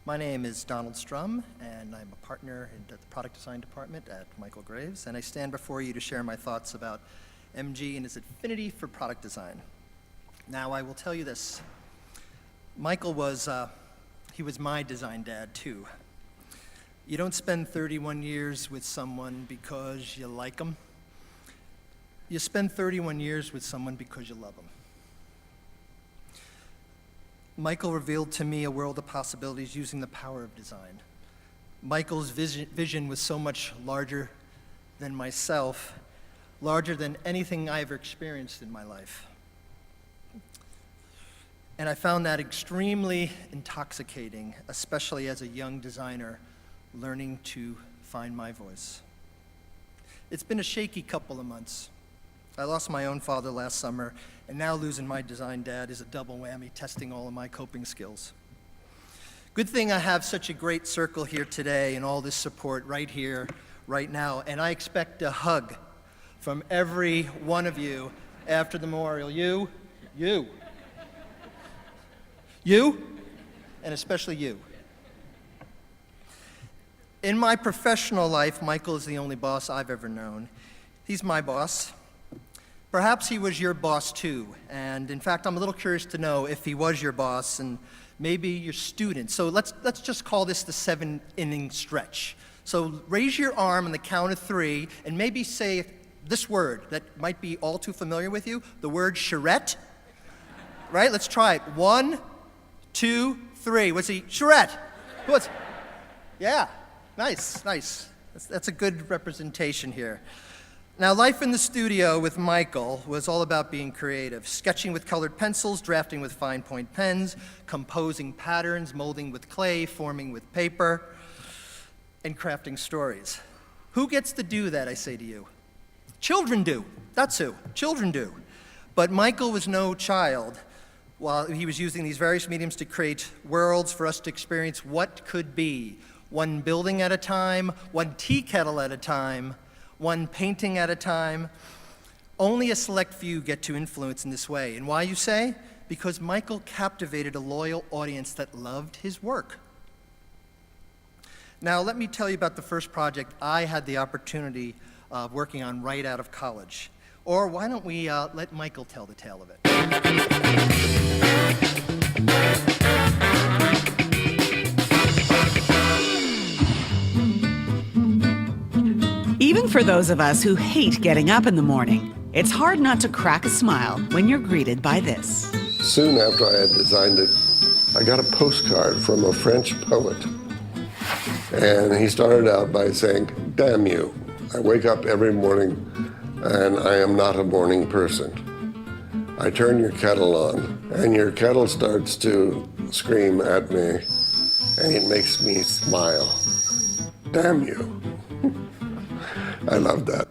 My name is Donald Strum, and I'm a partner in the product design department at Michael Graves, and I stand before you to share my thoughts about MG and its affinity for product design. Now, I will tell you this. Michael was my design dad, too. You don't spend 31 years with someone because you like them. You spend 31 years with someone because you love them. Michael revealed to me a world of possibilities using the power of design. Michael's vision was so much larger than myself, larger than anything I ever experienced in my life. And I found that extremely intoxicating, especially as a young designer learning to find my voice. It's been a shaky couple of months. I lost my own father last summer, and now losing my design dad is a double whammy, testing all of my coping skills. Good thing I have such a great circle here today and all this support right here, right now, and I expect a hug from every one of you after the memorial. You, and especially you. In my professional life, Michael is the only boss I've ever known. He's my boss. Perhaps he was your boss too, and in fact, I'm a little curious to know if he was your boss and maybe your student. So let's just call this the 7-inning stretch. So raise your arm on the count of 3 and maybe say this word that might be all too familiar with you, the word charrette. Right, let's try it. 1, 2, 3. What's he? Charrette. What's? Yeah, nice. That's a good representation here. Now, life in the studio with Michael was all about being creative, sketching with colored pencils, drafting with fine point pens, composing patterns, molding with clay, forming with paper, and crafting stories. Who gets to do that, I say to you? Children do. That's who. Children do. But Michael was no child while he was using these various mediums to create worlds for us to experience what could be, one building at a time, one tea kettle at a time, one painting at a time. Only a select few get to influence in this way. And why, you say? Because Michael captivated a loyal audience that loved his work. Now, let me tell you about the first project I had the opportunity of working on right out of college. Or why don't we let Michael tell the tale of it? Even for those of us who hate getting up in the morning, it's hard not to crack a smile when you're greeted by this. Soon after I had designed it, I got a postcard from a French poet. And he started out by saying, "Damn you. I wake up every morning and I am not a morning person. I turn your kettle on and your kettle starts to scream at me and it makes me smile. Damn you." I love that.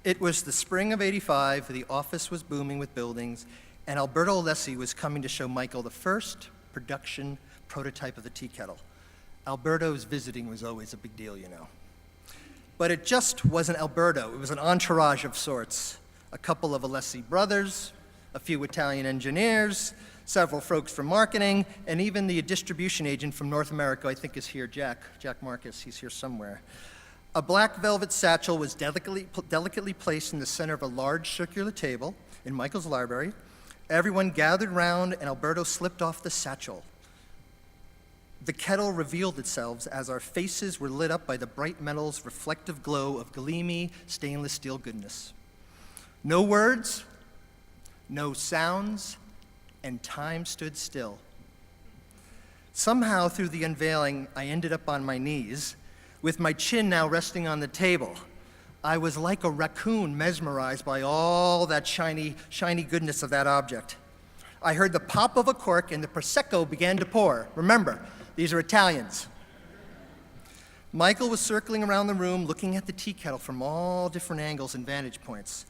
It was the spring of '85, the office was booming with buildings, and Alberto Alessi was coming to show Michael the first production prototype of the tea kettle. Alberto's visiting was always a big deal, you know. But it just wasn't Alberto, it was an entourage of sorts. A couple of Alessi brothers, a few Italian engineers, several folks from marketing, and even the distribution agent from North America, I think is here, Jack Marcus, he's here somewhere. A black velvet satchel was delicately placed in the center of a large circular table in Michael's library. Everyone gathered round and Alberto slipped off the satchel. The kettle revealed itself as our faces were lit up by the bright metal's reflective glow of gleamy stainless steel goodness. No words, no sounds, and time stood still. Somehow, through the unveiling, I ended up on my knees, with my chin now resting on the table. I was like a raccoon mesmerized by all that shiny goodness of that object. I heard the pop of a cork and the Prosecco began to pour. Remember, these are Italians. Michael was circling around the room looking at the tea kettle from all different angles and vantage points.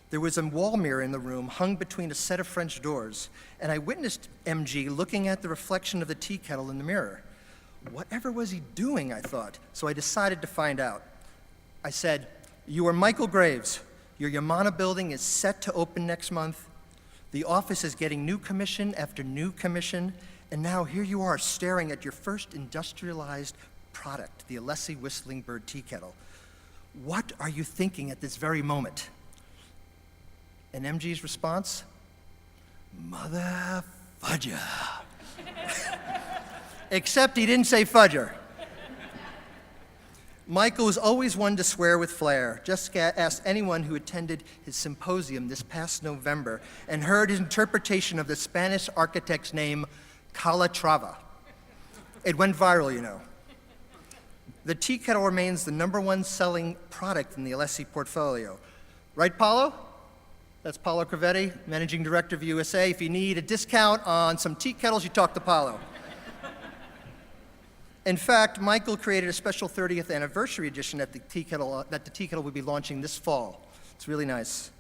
There was a wall mirror in the room hung between a set of French doors, and I witnessed MG looking at the reflection of the tea kettle in the mirror. Whatever was he doing, I thought, so I decided to find out. I said, "You are Michael Graves. Your Yamana building is set to open next month. The The office is getting new commission after new commission, and now here you are staring at your first industrialized product, the Alessi Whistling Bird Tea Kettle. What are you thinking at this very moment? And MG's response? Mother fudger. Except he didn't say fudger. Michael was always one to swear with flair. Just ask anyone who attended his symposium this past November and heard his interpretation of the Spanish architect's name, Calatrava. It went viral, you know. The tea kettle remains the #1 selling product in the Alessi portfolio. Right, Paolo? That's Paolo Crevetti, Managing Director of USA. If you need a discount on some tea kettles, you talk to Paolo. In fact, Michael created a special 30th anniversary edition that the tea kettle will be launching this fall. It's really nice.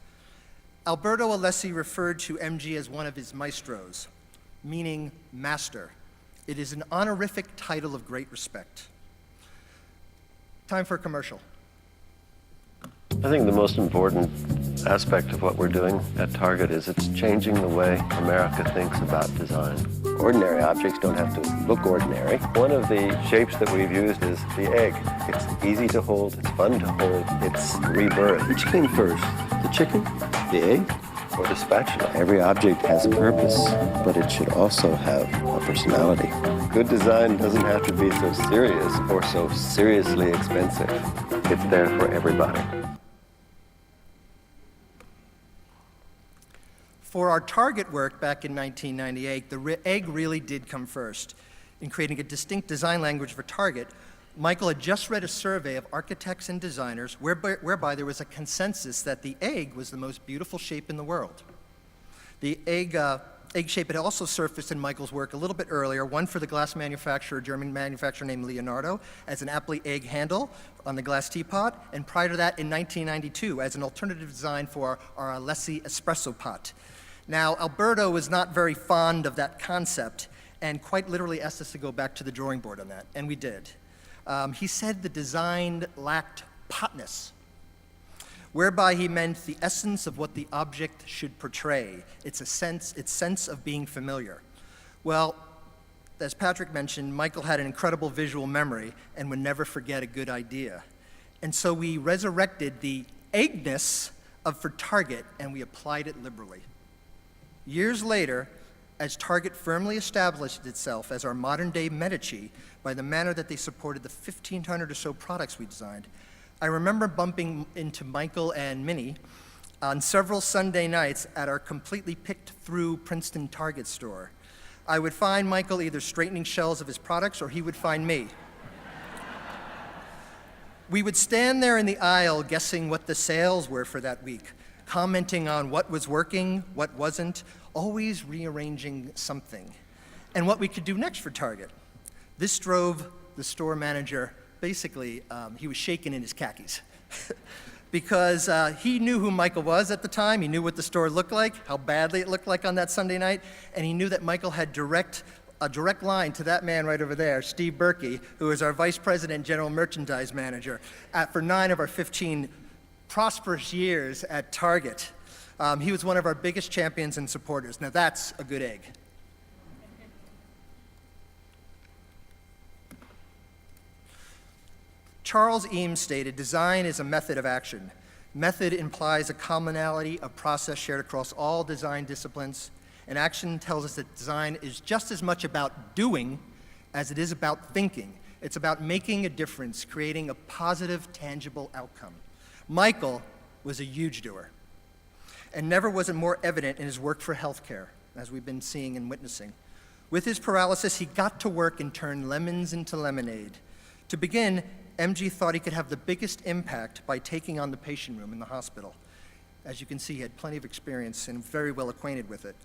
Alberto Alessi referred to MG as one of his maestros, meaning master. It is an honorific title of great respect. Time for a commercial. I think the most important aspect of what we're doing at Target is it's changing the way America thinks about design. Ordinary objects don't have to look ordinary. One of the shapes that we've used is the egg. It's easy to hold, it's fun to hold, it's rebirth. Which came first, the chicken, the egg, or the spatula. Every object has a purpose, but it should also have a personality. Good design doesn't have to be so serious or so seriously expensive. It's there for everybody. For our Target work back in 1998, the egg really did come first. In creating a distinct design language for Target, Michael had just read a survey of architects and designers whereby there was a consensus that the egg was the most beautiful shape in the world. The egg shape had also surfaced in Michael's work a little bit earlier, one for the glass manufacturer, a German manufacturer named Leonardo, as an aptly egg handle on the glass teapot, and prior to that in 1992 as an alternative design for our Alessi espresso pot. Now, Alberto was not very fond of that concept and quite literally asked us to go back to the drawing board on that, and we did. He said the design lacked potness, whereby he meant the essence of what the object should portray, its sense of being familiar. Well, as Patrick mentioned, Michael had an incredible visual memory and would never forget a good idea. And so we resurrected the eggness for Target and we applied it liberally. Years later, as Target firmly established itself as our modern-day Medici by the manner that they supported the 1,500 or so products we designed, I remember bumping into Michael and Minnie on several Sunday nights at our completely picked-through Princeton Target store. I would find Michael either straightening shelves of his products or he would find me. We would stand there in the aisle guessing what the sales were for that week, commenting on what was working, what wasn't, always rearranging something, and what we could do next for Target. This drove the store manager, basically, he was shaking in his khakis because he knew who Michael was at the time, he knew what the store looked like, how badly it looked like on that Sunday night, and he knew that Michael had a direct line to that man right over there, Steve Berkey, who is our Vice President General Merchandise Manager for 9 of our 15 prosperous years at Target. He was one of our biggest champions and supporters. Now that's a good egg. Charles Eames stated, design is a method of action. Method implies a commonality of process shared across all design disciplines, and action tells us that design is just as much about doing as it is about thinking. It's about making a difference, creating a positive, tangible outcome. Michael was a huge doer, and never was it more evident in his work for healthcare, as we've been seeing and witnessing. With his paralysis, he got to work and turned lemons into lemonade. To begin, MG thought he could have the biggest impact by taking on the patient room in the hospital. As you can see, he had plenty of experience and very well acquainted with it.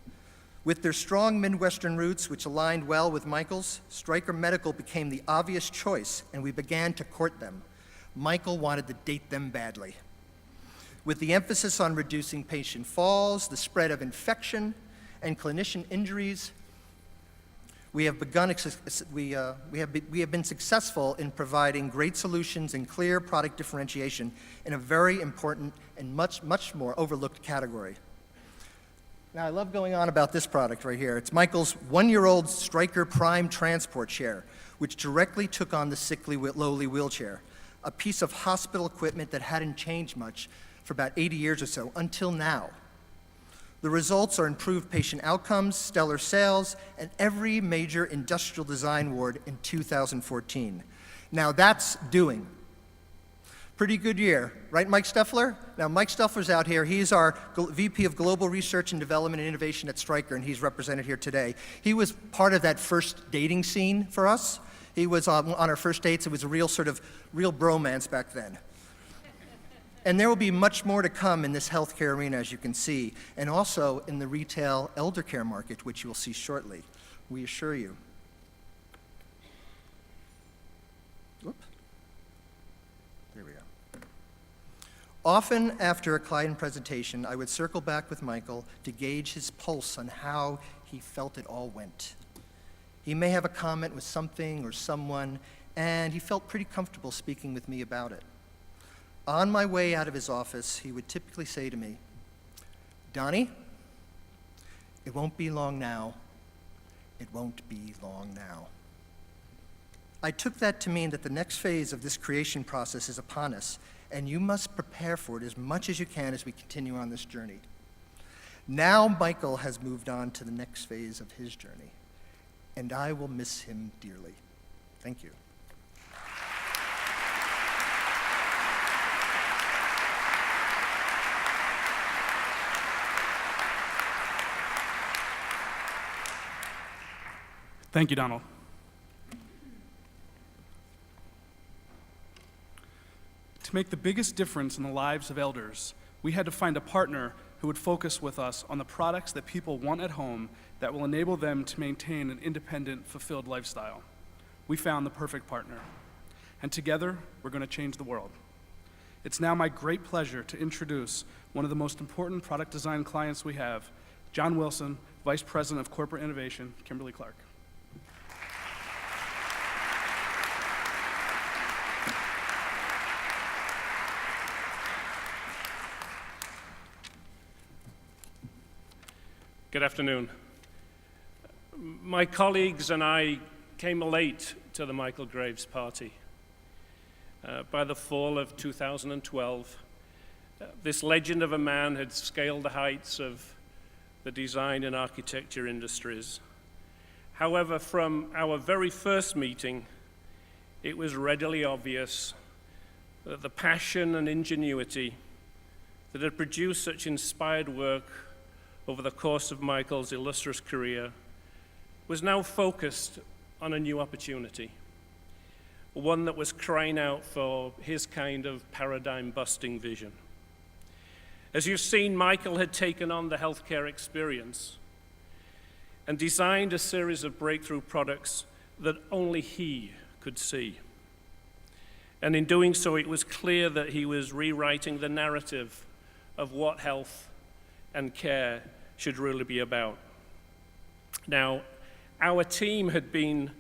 With their strong Midwestern roots, which aligned well with Michael's, Stryker Medical became the obvious choice, and we began to court them. Michael wanted to date them badly. With the emphasis on reducing patient falls, the spread of infection, and clinician injuries, we have been successful in providing great solutions and clear product differentiation in a very important and much more overlooked category. Now, I love going on about this product right here. It's Michael's one-year-old Stryker Prime transport chair, which directly took on the sickly, lowly wheelchair, a piece of hospital equipment that hadn't changed much for about 80 years or so, until now. The results are improved patient outcomes, stellar sales, and every major industrial design award in 2014. Now, that's doing. Pretty good year, right, Mike Steffler? Now, Mike Steffler's out here. He's our VP of Global Research and Development and Innovation at Stryker, and he's represented here today. He was part of that first dating scene for us. He was on our first dates. It was a real bromance back then. And there will be much more to come in this healthcare arena, as you can see, and also in the retail elder care market, which you will see shortly, we assure you. Whoops. There we go. Often after a client presentation, I would circle back with Michael to gauge his pulse on how he felt it all went. He may have a comment with something or someone, and he felt pretty comfortable speaking with me about it. On my way out of his office, he would typically say to me, "Donnie, it won't be long now. It won't be long now." I took that to mean that the next phase of this creation process is upon us, and you must prepare for it as much as you can as we continue on this journey. Now Michael has moved on to the next phase of his journey, and I will miss him dearly. Thank you. Thank you, Donald. To make the biggest difference in the lives of elders, we had to find a partner who would focus with us on the products that people want at home that will enable them to maintain an independent, fulfilled lifestyle. We found the perfect partner, and together, we're going to change the world. It's now my great pleasure to introduce one of the most important product design clients we have, John Wilson, Vice President of Corporate Innovation, Kimberly-Clark. Good afternoon. My colleagues and I came late to the Michael Graves party. By the fall of 2012, this legend of a man had scaled the heights of the design and architecture industries. However, from our very first meeting, it was readily obvious that the passion and ingenuity that had produced such inspired work over the course of Michael's illustrious career was now focused on a new opportunity, one that was crying out for his kind of paradigm-busting vision. As you've seen, Michael had taken on the healthcare experience and designed a series of breakthrough products that only he could see. And in doing so, it was clear that he was rewriting the narrative of what health and care should really be about. Now, our team had been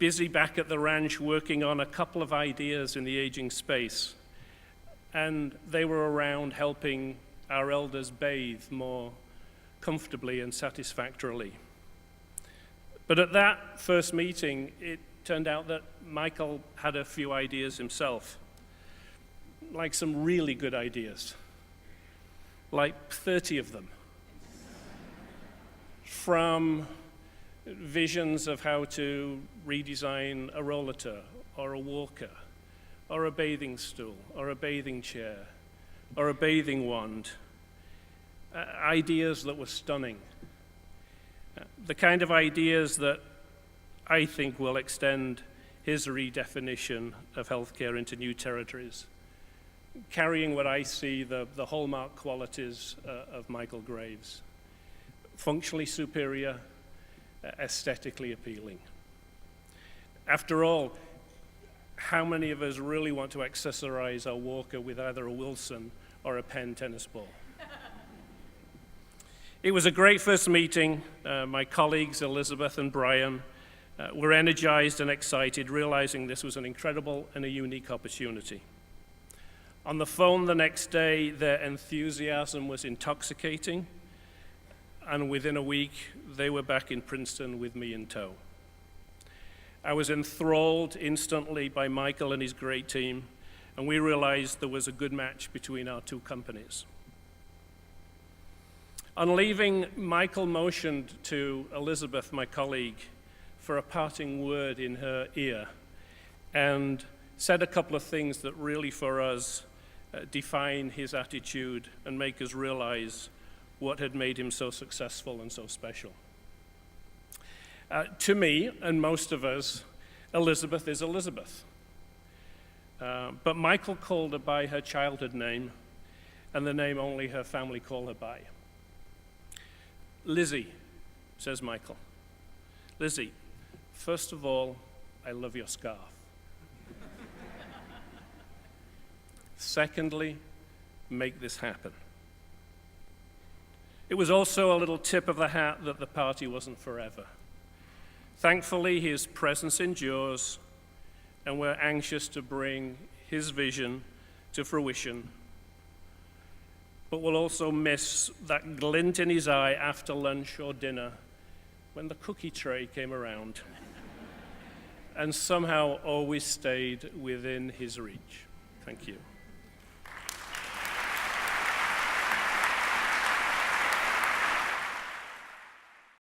busy back at the ranch working on a couple of ideas in the aging space, and they were around helping our elders bathe more comfortably and satisfactorily. But at that first meeting, it turned out that Michael had a few ideas himself, like some really good ideas, like 30 of them, from visions of how to redesign a rollator or a walker or a bathing stool or a bathing chair or a bathing wand, ideas that were stunning, the kind of ideas that I think will extend his redefinition of healthcare into new territories, carrying what I see the hallmark qualities of Michael Graves: functionally superior, aesthetically appealing. After all, how many of us really want to accessorize our walker with either a Wilson or a Penn tennis ball? It was a great first meeting. My colleagues, Elizabeth and Brian, were energized and excited, realizing this was an incredible and a unique opportunity. On the phone the next day, their enthusiasm was intoxicating, and within a week, they were back in Princeton with me in tow. I was enthralled instantly by Michael and his great team, and we realized there was a good match between our two companies. On leaving, Michael motioned to Elizabeth, my colleague, for a parting word in her ear, and said a couple of things that really, for us, define his attitude and make us realize what had made him so successful and so special. To me, and most of us, Elizabeth is Elizabeth. But Michael called her by her childhood name, and the name only her family call her by. Lizzie, says Michael. Lizzie, first of all, I love your scarf. Secondly, make this happen. It was also a little tip of the hat that the party wasn't forever. Thankfully, his presence endures, and we're anxious to bring his vision to fruition. But we'll also miss that glint in his eye after lunch or dinner when the cookie tray came around and somehow always stayed within his reach. Thank you.